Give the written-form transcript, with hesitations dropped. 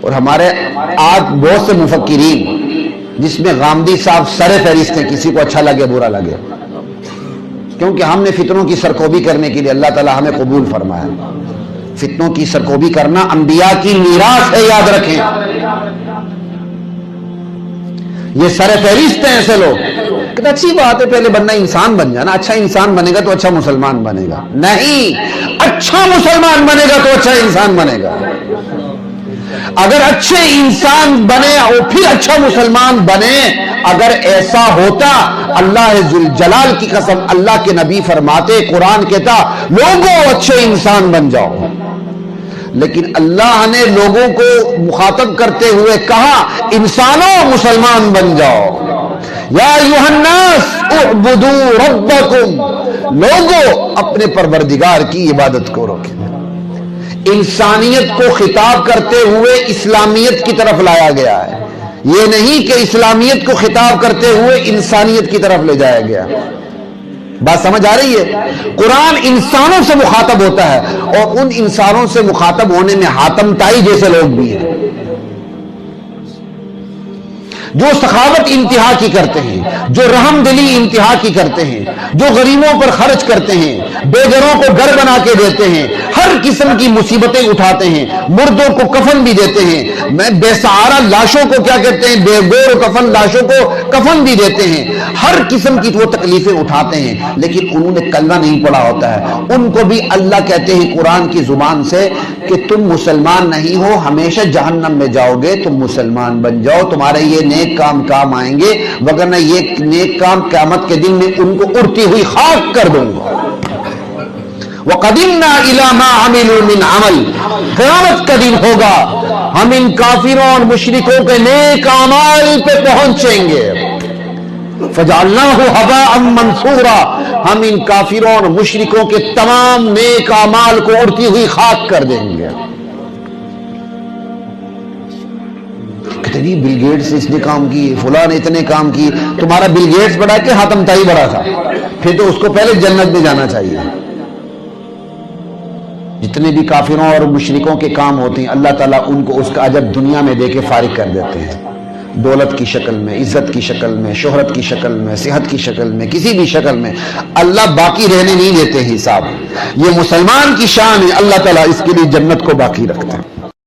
اور ہمارے آج بہت سے مفکرین جس میں غامدی صاحب سر فہرست ہیں، کسی کو اچھا لگے برا لگے، کیونکہ ہم نے فتنوں کی سرکوبی کرنے کے لیے اللہ تعالیٰ ہمیں قبول فرمایا۔ فتنوں کی سرکوبی کرنا انبیاء کی میراث ہے، یاد رکھیں۔ یہ سر فہرست ہیں ایسے لوگ کہ اچھی بات ہے پہلے بننا انسان بن جانا، اچھا انسان بنے گا تو اچھا مسلمان بنے گا۔ نہیں، اچھا مسلمان بنے گا تو اچھا انسان بنے گا۔ اگر اچھے انسان بنے اور پھر اچھا مسلمان بنے، اگر ایسا ہوتا، اللہ ذوالجلال کی قسم، اللہ کے نبی فرماتے، قرآن کہتا لوگوں اچھے انسان بن جاؤ، لیکن اللہ نے لوگوں کو مخاطب کرتے ہوئے کہا انسانوں مسلمان بن جاؤ۔ یا ایھا الناس اعبدوا ربکم، لوگوں اپنے پروردگار کی عبادت کرو۔ انسانیت کو خطاب کرتے ہوئے اسلامیت کی طرف لایا گیا ہے، یہ نہیں کہ اسلامیت کو خطاب کرتے ہوئے انسانیت کی طرف لے جایا گیا۔ بات سمجھ آ رہی ہے؟ قرآن انسانوں سے مخاطب ہوتا ہے، اور ان انسانوں سے مخاطب ہونے میں حاتم طائی جیسے لوگ بھی ہیں جو سخاوت انتہا کی کرتے ہیں، جو رحم دلی انتہا کی کرتے ہیں، جو غریبوں پر خرچ کرتے ہیں، بے گھروں کو گھر بنا کے دیتے ہیں، ہر قسم کی مصیبتیں اٹھاتے ہیں، مردوں کو کفن بھی دیتے ہیں، میں بے سہارا لاشوں کو کیا کہتے ہیں، بے گور کفن لاشوں کو کفن بھی دیتے ہیں، ہر قسم کی وہ تکلیفیں اٹھاتے ہیں، لیکن انہوں نے کلمہ نہیں پڑھا ہوتا ہے۔ ان کو بھی اللہ کہتے ہیں قرآن کی زبان سے کہ تم مسلمان نہیں ہو، ہمیشہ جہنم میں جاؤ گے، تم مسلمان بن جاؤ، تمہارے یہ نیک کام آئیں گے، وگرنہ یہ نیک کام قیامت کے دن میں ان کو اڑتی ہوئی خاک کر دوں گا۔ وَقَدِمْنَا إِلَى مَا عَمِلُوا مِنْ عَمَلٍ، قیامت کا دن ہوگا، ہم ان کافروں اور مشرکوں کے نیک اعمال پہ پہنچیں گے۔ فَجَعَلْنَاهُ هَبَاءً مَنْثُورًا، ہم ان کافروں اور مشرکوں کے تمام نیک اعمال کو اڑتی ہوئی خاک کر دیں گے۔ کہتے بل گیٹس اس نے کام کی، فلاں نے اتنے کام کی، تمہارا بل گیٹس بڑا کہ حاتم طائی بڑا تھا؟ پھر تو اس کو پہلے جنت میں جانا چاہیے۔ جتنے بھی کافروں اور مشرکوں کے کام ہوتے ہیں اللہ تعالیٰ ان کو اس کا اجر دنیا میں دے کے فارغ کر دیتے ہیں، دولت کی شکل میں، عزت کی شکل میں، شہرت کی شکل میں، صحت کی شکل میں، کسی بھی شکل میں اللہ باقی رہنے نہیں دیتے حساب۔ یہ مسلمان کی شان ہے، اللہ تعالیٰ اس کے لیے جنت کو باقی رکھتا ہے۔